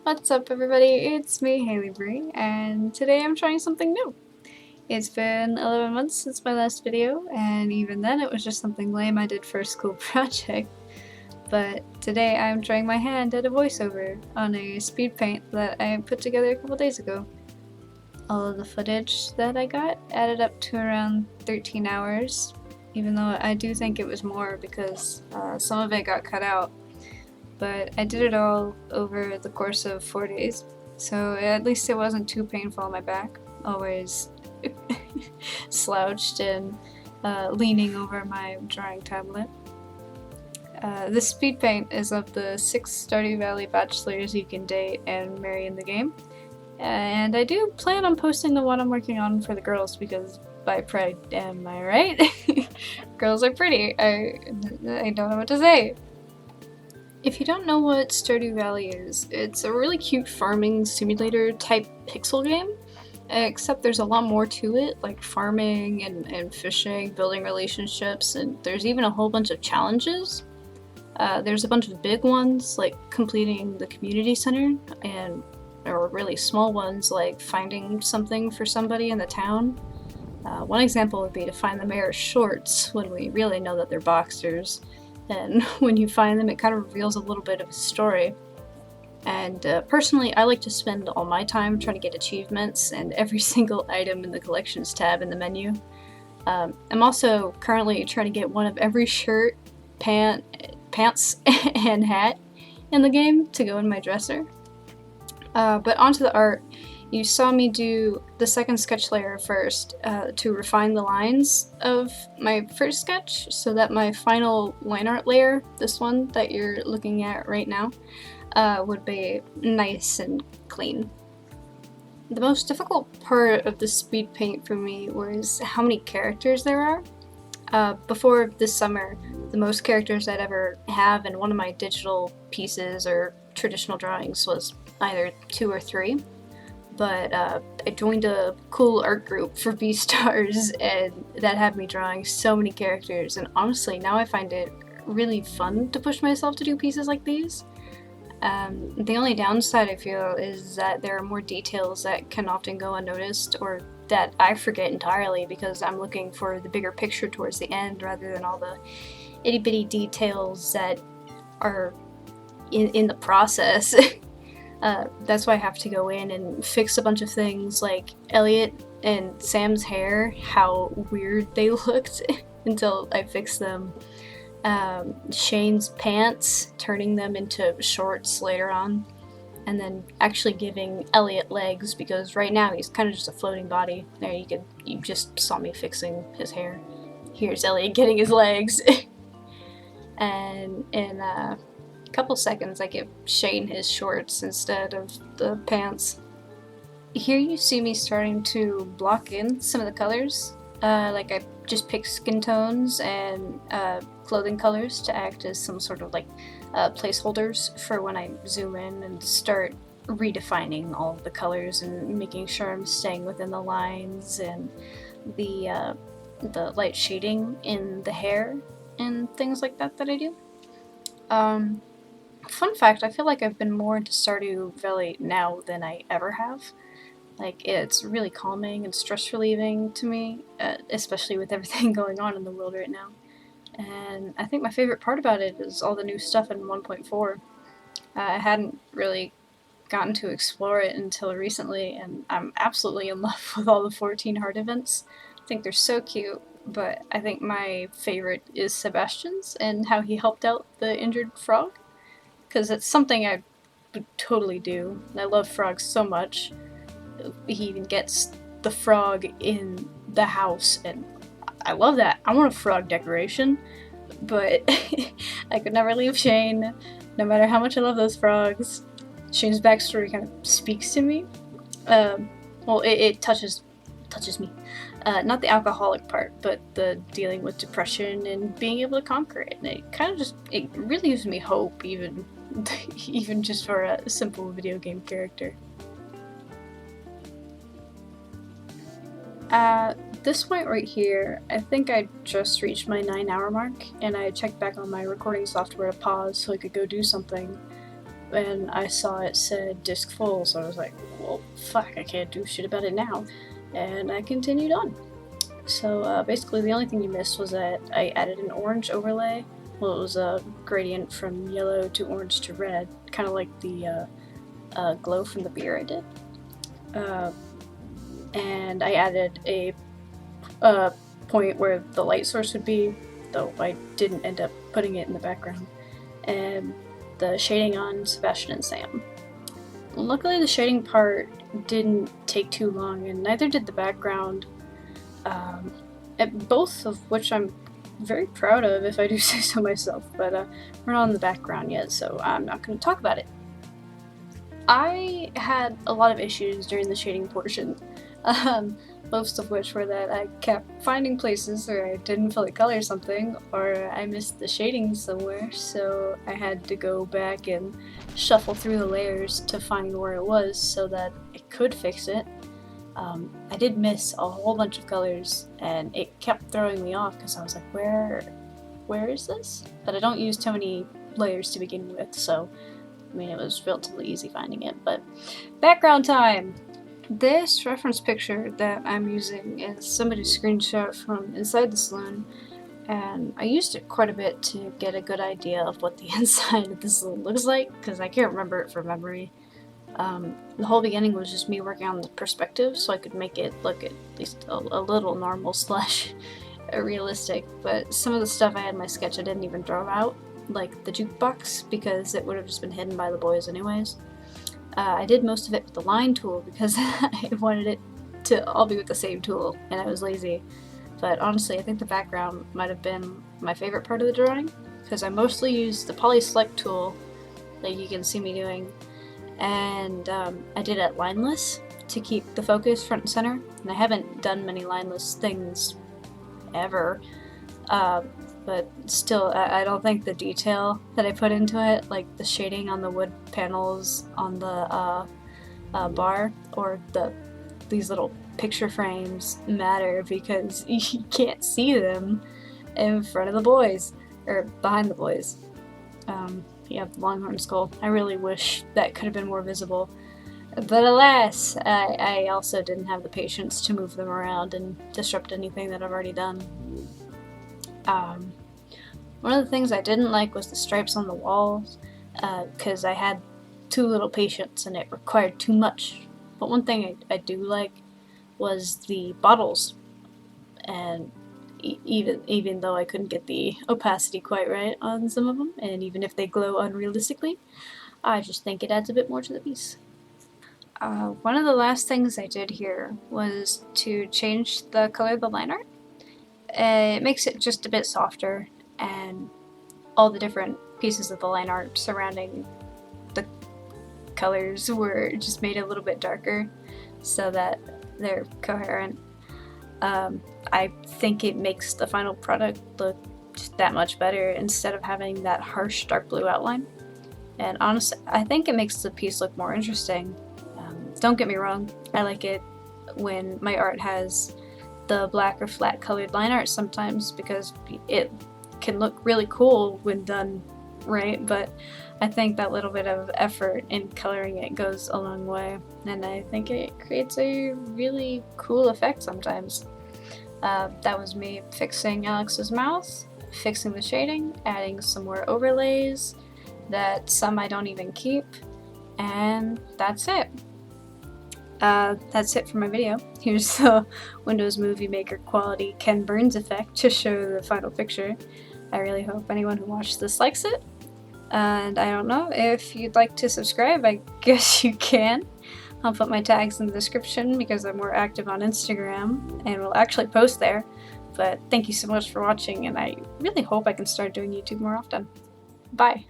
What's up everybody, it's me, Haley Bree, and today I'm trying something new. It's been 11 months since my last video, and even then it was just something lame I did for a school project. But today I'm trying my hand at a voiceover on a speed paint that I put together a couple days ago. All of the footage that I got added up to around 13 hours, even though I do think it was more because some of it got cut out. But I did it all over the course of 4 days, so at least it wasn't too painful on my back, always slouched and leaning over my drawing tablet. This speed paint is of the 6 Stardew Valley bachelors you can date and marry in the game, and I do plan on posting the one I'm working on for the girls because by pride, am I right? Girls are pretty, I don't know what to say. If you don't know what Stardew Valley is, it's a really cute farming simulator type pixel game, except there's a lot more to it, like farming and fishing, building relationships, and there's even a whole bunch of challenges. There's a bunch of big ones, like completing the community center, and or really small ones, like finding something for somebody in the town. One example would be to find the mayor's shorts when we really know that they're boxers. And when you find them, it kind of reveals a little bit of a story. And personally, I like to spend all my time trying to get achievements and every single item in the collections tab in the menu. I'm also currently trying to get one of every shirt, pants, and hat in the game to go in my dresser. But onto the art. You saw me do the second sketch layer first to refine the lines of my first sketch so that my final line art layer, this one that you're looking at right now, would be nice and clean. The most difficult part of the speed paint for me was how many characters there are. Before this summer, the most characters I'd ever have in one of my digital pieces or traditional drawings was either 2 or 3. But I joined a cool art group for Beastars, and that had me drawing so many characters, and honestly now I find it really fun to push myself to do pieces like these. The only downside I feel is that there are more details that can often go unnoticed, or that I forget entirely because I'm looking for the bigger picture towards the end rather than all the itty bitty details that are in the process. That's why I have to go in and fix a bunch of things like Elliot and Sam's hair, how weird they looked until I fixed them. Shane's pants, turning them into shorts later on, and then actually giving Elliot legs because right now he's kind of just a floating body. There, you just saw me fixing his hair. Here's Elliot getting his legs. And in couple seconds I give Shane his shorts instead of the pants. Here you see me starting to block in some of the colors. Like I just pick skin tones and clothing colors to act as some sort of like placeholders for when I zoom in and start redefining all of the colors and making sure I'm staying within the lines and the light shading in the hair and things like that I do. Fun fact, I feel like I've been more into Stardew Valley now than I ever have. Like, it's really calming and stress relieving to me, especially with everything going on in the world right now. And I think my favorite part about it is all the new stuff in 1.4. I hadn't really gotten to explore it until recently, and I'm absolutely in love with all the 14 heart events. I think they're so cute, but I think my favorite is Sebastian's and how he helped out the injured frog. Because it's something I would totally do. I love frogs so much. He even gets the frog in the house, and I love that. I want a frog decoration, but I could never leave Shane, no matter how much I love those frogs. Shane's backstory kind of speaks to me. Well, it touches me. Not the alcoholic part, but the dealing with depression and being able to conquer it. And it really gives me hope, even just for a simple video game character. At this point right here, I think I just reached my 9-hour mark, and I checked back on my recording software to pause so I could go do something. and I saw it said disk full, so I was like, well, fuck, I can't do shit about it now. And I continued on. So basically the only thing you missed was that I added an orange overlay. Well, it was a gradient from yellow to orange to red, kind of like the glow from the beer I did. And I added a point where the light source would be, though I didn't end up putting it in the background, and the shading on Sebastian and Sam. Luckily the shading part didn't take too long, and neither did the background, both of which I'm very proud of, if I do say so myself, but we're not in the background yet, so I'm not going to talk about it. I had a lot of issues during the shading portion, most of which were that I kept finding places where I didn't fully color something, or I missed the shading somewhere, so I had to go back and shuffle through the layers to find where it was so that I could fix it. I did miss a whole bunch of colors, and it kept throwing me off because I was like, where is this? But I don't use too many layers to begin with, so I mean, it was relatively easy finding it. But background time! This reference picture that I'm using is somebody's screenshot from inside the saloon, and I used it quite a bit to get a good idea of what the inside of the saloon looks like, because I can't remember it from memory. The whole beginning was just me working on the perspective so I could make it look at least a little normal / realistic, but some of the stuff I had in my sketch I didn't even draw out, like the jukebox, because it would have just been hidden by the boys anyways. I did most of it with the line tool because I wanted it to all be with the same tool, and I was lazy. But honestly, I think the background might have been my favorite part of the drawing, because I mostly used the poly select tool, like you can see me doing, and I did it lineless to keep the focus front and center, and I haven't done many lineless things ever, but still, I don't think the detail that I put into it, like the shading on the wood panels on the bar, or these little picture frames matter, because you can't see them in front of the boys, or behind the boys. Yeah, the longhorn skull. I really wish that could have been more visible. But alas, I also didn't have the patience to move them around and disrupt anything that I've already done. One of the things I didn't like was the stripes on the walls, because I had too little patience and it required too much. But one thing I do like was the bottles, and even though I couldn't get the opacity quite right on some of them, and even if they glow unrealistically, I just think it adds a bit more to the piece. One of the last things I did here was to change the color of the line art. It makes it just a bit softer, and all the different pieces of the line art surrounding the colors were just made a little bit darker so that they're coherent. I think it makes the final product look just that much better instead of having that harsh dark blue outline. And honestly, I think it makes the piece look more interesting. Don't get me wrong, I like it when my art has the black or flat colored line art sometimes, because it can look really cool when done right, but I think that little bit of effort in coloring it goes a long way, and I think it creates a really cool effect sometimes. That was me fixing Alex's mouth, fixing the shading, adding some more overlays that some I don't even keep, and that's it. That's it for my video. Here's the Windows Movie Maker quality Ken Burns effect to show the final picture. I really hope anyone who watched this likes it. And I don't know, if you'd like to subscribe, I guess you can. I'll put my tags in the description because I'm more active on Instagram and will actually post there. But thank you so much for watching, and I really hope I can start doing YouTube more often. Bye!